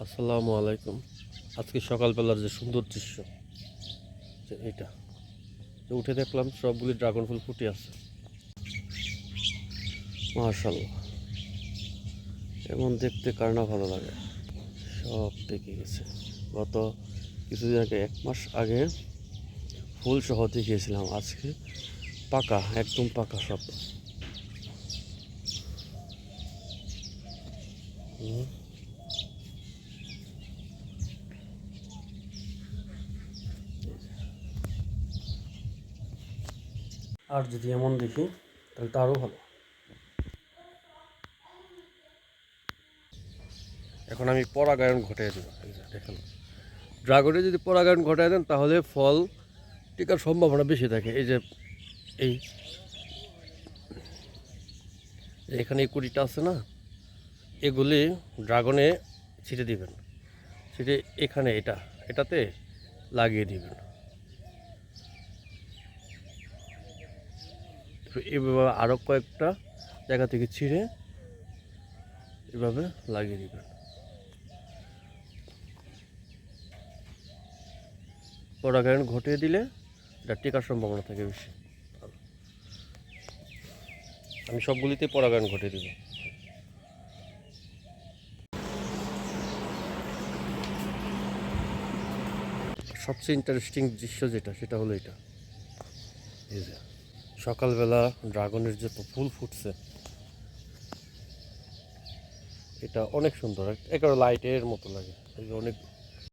আসসালামু আলাইকুম। আজকে সকালবেলার যে সুন্দর দৃশ্য, যে এটা যে উঠে দেখলাম সবগুলি ড্রাগন ফুল ফুটে আছে। মাশাআল্লাহ, এমন দেখতে কার না ভালো লাগে। সব পেকে গেছে। গত কিছুদিন আগে, 1 মাস আগে ফুল সহ দেখিয়েছিলাম, আজকে পাকা, একদম পাকা সব। আর যদি এমন দেখি তাহলে তো আরও ভালো। এখন আমি পরাগায়ন ঘটাই দেবো। দেখেন, ড্রাগনে যদি পরাগায়ন ঘটায় দেন তাহলে ফল টিকার সম্ভাবনা বেশি থাকে। এই যে এই এখানে এই কুড়িটা আছে না, এগুলি ড্রাগনে ছিটে দিবেন। ছিটে এখানে এটাতে লাগিয়ে দিবেন। এভাবে আরও কয়েকটা জায়গা থেকে ছিঁড়ে এভাবে লাগিয়ে দিবেন। পরাগায়ন ঘটিয়ে দিলে এটা টিকার সম্ভাবনা থাকে বেশি। আমি সবগুলিতে পরাগায়ন ঘটিয়ে দিব। সবচেয়ে ইন্টারেস্টিং দৃশ্য যেটা, সেটা হলো এটা। এই যে সকালবেলা ড্রাগনের যে ফুল ফুটছে, এটা অনেক সুন্দর, একেবারে লাইটের মতো লাগে। অনেক